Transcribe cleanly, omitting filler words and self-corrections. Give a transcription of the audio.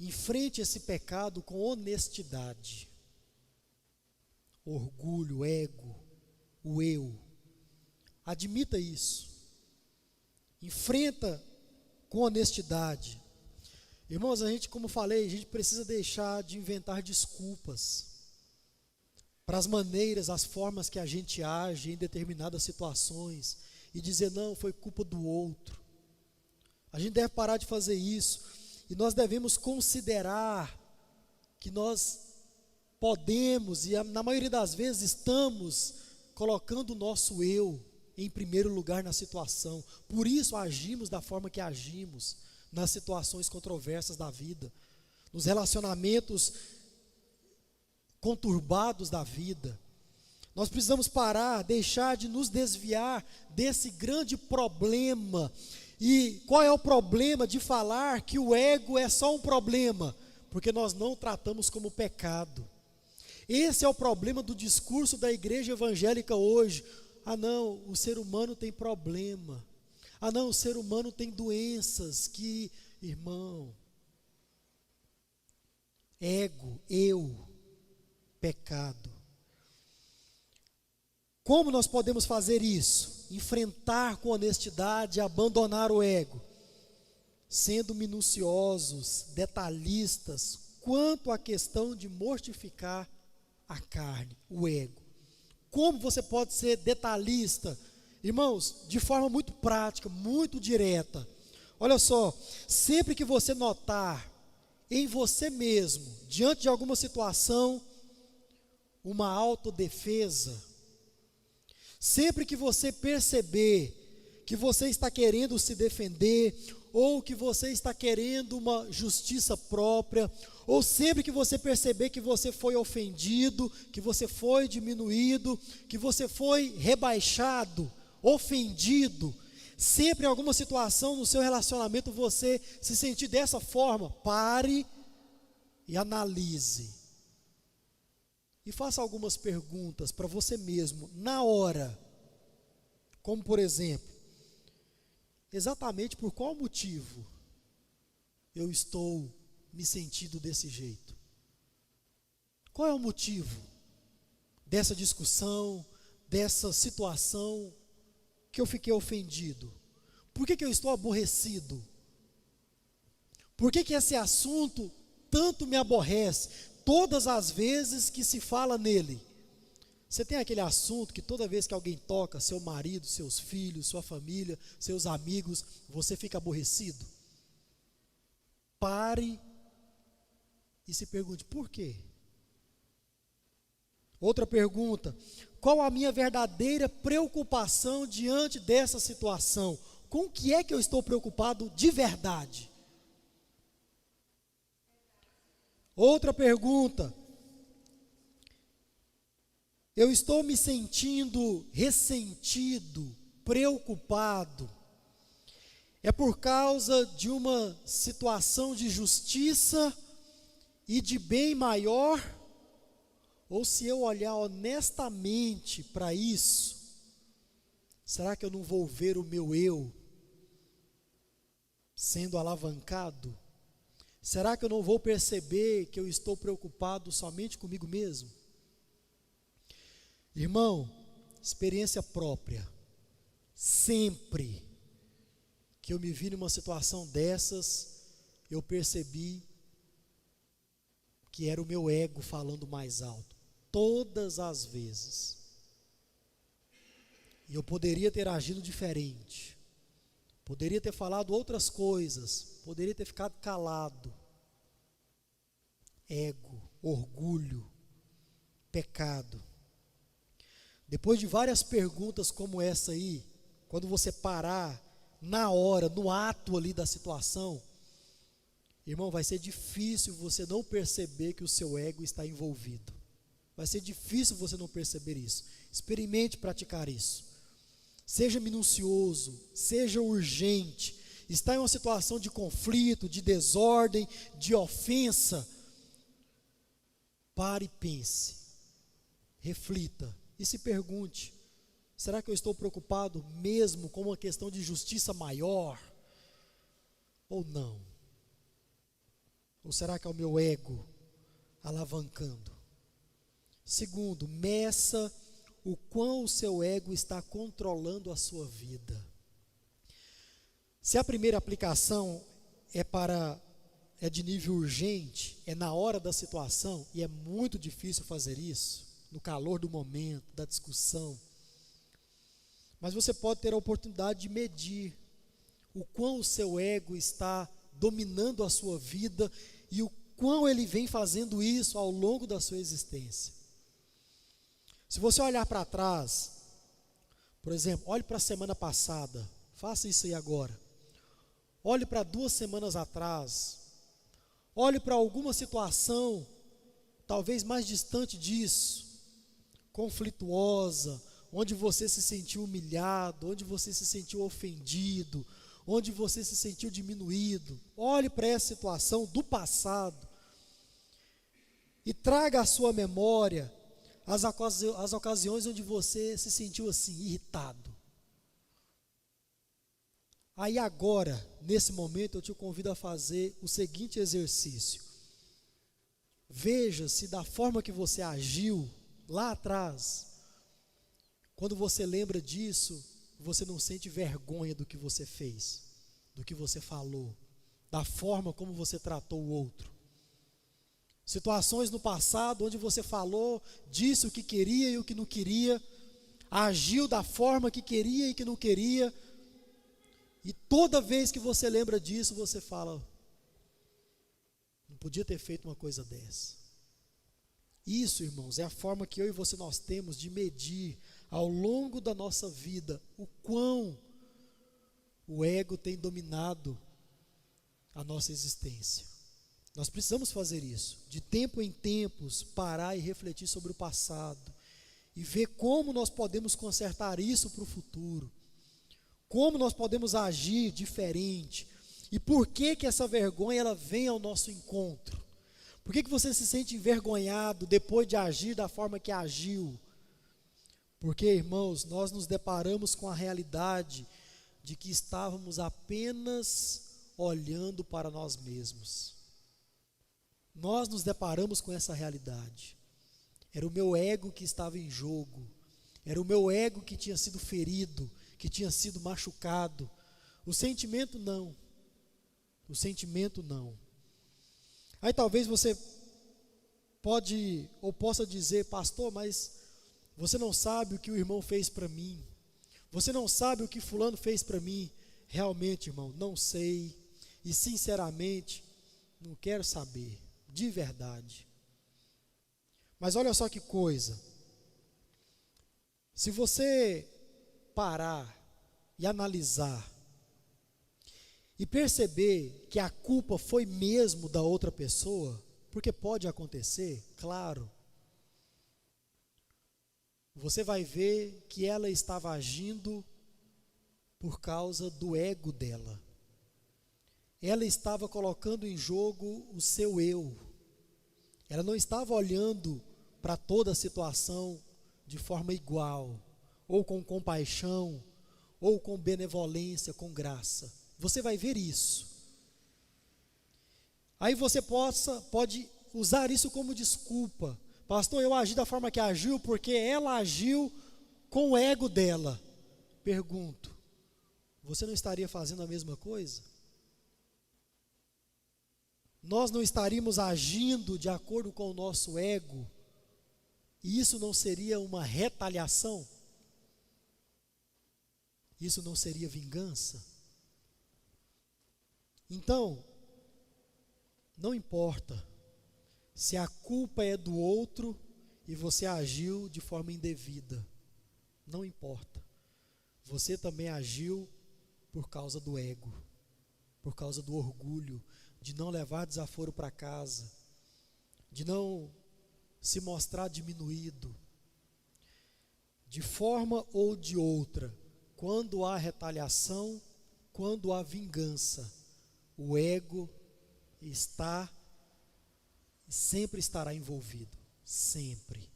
Enfrente esse pecado com honestidade. Orgulho, ego, o eu. Admita isso. Enfrenta com honestidade. Irmãos, a gente, como falei, a gente precisa deixar de inventar desculpas para as maneiras, as formas que a gente age em determinadas situações e dizer, não, foi culpa do outro. A gente deve parar de fazer isso e nós devemos considerar que nós podemos e na maioria das vezes estamos colocando o nosso eu em primeiro lugar na situação. Por isso agimos da forma que agimos nas situações controversas da vida, nos relacionamentos conturbados da vida. Nós precisamos parar, deixar de nos desviar desse grande problema. E qual é o problema de falar que o ego é só um problema? Porque nós não tratamos como pecado. Esse é o problema do discurso da igreja evangélica hoje. Ah não, o ser humano tem problema. Ah não, o ser humano tem doenças que, irmão, ego, eu, pecado. Como nós podemos fazer isso? Enfrentar com honestidade, abandonar o ego, sendo minuciosos, detalhistas, quanto à questão de mortificar a carne, o ego. Como você pode ser detalhista? Irmãos, de forma muito prática, muito direta. Olha só, sempre que você notar em você mesmo, diante de alguma situação, uma autodefesa, sempre que você perceber que você está querendo se defender, ou que você está querendo uma justiça própria, ou sempre que você perceber que você foi ofendido, que você foi diminuído, que você foi rebaixado, ofendido, sempre em alguma situação no seu relacionamento você se sentir dessa forma, pare e analise. E faça algumas perguntas para você mesmo, na hora. Como por exemplo, exatamente por qual motivo eu estou me sentindo desse jeito? Qual é o motivo dessa discussão, dessa situação que eu fiquei ofendido? Por que eu estou aborrecido? Por que esse assunto tanto me aborrece? Todas as vezes que se fala nele. Você tem aquele assunto que toda vez que alguém toca, seu marido, seus filhos, sua família, seus amigos, você fica aborrecido? Pare e se pergunte, por quê? Outra pergunta, qual a minha verdadeira preocupação diante dessa situação? Com o que é que eu estou preocupado de verdade? Outra pergunta, eu estou me sentindo ressentido, preocupado, é por causa de uma situação de justiça e de bem maior? Ou se eu olhar honestamente para isso, será que eu não vou ver o meu eu sendo alavancado? Será que eu não vou perceber que eu estou preocupado somente comigo mesmo? Irmão, experiência própria. Sempre que eu me vi numa situação dessas, eu percebi que era o meu ego falando mais alto. Todas as vezes. E eu poderia ter agido diferente. Poderia ter falado outras coisas. Poderia ter ficado calado. Ego, orgulho, pecado. Depois de várias perguntas como essa aí, quando você parar na hora, no ato ali da situação, irmão, vai ser difícil você não perceber que o seu ego está envolvido. Vai ser difícil você não perceber isso. Experimente praticar isso. Seja minucioso, seja urgente. Está em uma situação de conflito, de desordem, de ofensa. Pare e pense. Reflita e se pergunte: será que eu estou preocupado mesmo com uma questão de justiça maior? Ou não? Ou será que é o meu ego alavancando? Segundo, meça o quão o seu ego está controlando a sua vida. Se a primeira aplicação é de nível urgente, é na hora da situação, e é muito difícil fazer isso, no calor do momento, da discussão. Mas você pode ter a oportunidade de medir o quão o seu ego está dominando a sua vida e o quão ele vem fazendo isso ao longo da sua existência. Se você olhar para trás, por exemplo, olhe para a semana passada, faça isso aí agora. Olhe para 2 semanas atrás, olhe para alguma situação, talvez mais distante disso, conflituosa, onde você se sentiu humilhado, onde você se sentiu ofendido, onde você se sentiu diminuído. Olhe para essa situação do passado e traga à sua memória as ocasiões onde você se sentiu assim, irritado. Aí agora, nesse momento, eu te convido a fazer o seguinte exercício. Veja se da forma que você agiu lá atrás, quando você lembra disso, você não sente vergonha do que você fez, do que você falou, da forma como você tratou o outro. Situações no passado onde você falou, disse o que queria e o que não queria, agiu da forma que queria e que não queria, e toda vez que você lembra disso, você fala, não podia ter feito uma coisa dessa. Isso, irmãos, é a forma que eu e você nós temos de medir ao longo da nossa vida o quão o ego tem dominado a nossa existência. Nós precisamos fazer isso, de tempo em tempos, parar e refletir sobre o passado e ver como nós podemos consertar isso para o futuro, como nós podemos agir diferente e por que que essa vergonha ela vem ao nosso encontro. Por que que você se sente envergonhado depois de agir da forma que agiu? Porque, irmãos, nós nos deparamos com a realidade de que estávamos apenas olhando para nós mesmos. Nós nos deparamos com essa realidade. Era o meu ego que estava em jogo. Era o meu ego que tinha sido ferido, que tinha sido machucado. O sentimento não. O sentimento não. Aí talvez você pode ou possa dizer, pastor, mas você não sabe o que o irmão fez para mim. Você não sabe o que fulano fez para mim. Realmente, irmão, não sei. E sinceramente, não quero saber. De verdade. Mas olha só que coisa. Se você parar e analisar e perceber que a culpa foi mesmo da outra pessoa, porque pode acontecer, claro, você vai ver que ela estava agindo por causa do ego dela. Ela estava colocando em jogo o seu eu. Ela não estava olhando para toda a situação de forma igual, ou com compaixão, ou com benevolência, com graça. Você vai ver isso. Aí você pode usar isso como desculpa. Pastor, eu agi da forma que agiu porque ela agiu com o ego dela. Pergunto, você não estaria fazendo a mesma coisa? Nós não estaríamos agindo de acordo com o nosso ego? E isso não seria uma retaliação? Isso não seria vingança? Então, não importa se a culpa é do outro e você agiu de forma indevida. Não importa. Você também agiu por causa do ego, por causa do orgulho, de não levar desaforo para casa, de não se mostrar diminuído. De forma ou de outra, quando há retaliação, quando há vingança, o ego está e sempre estará envolvido, sempre.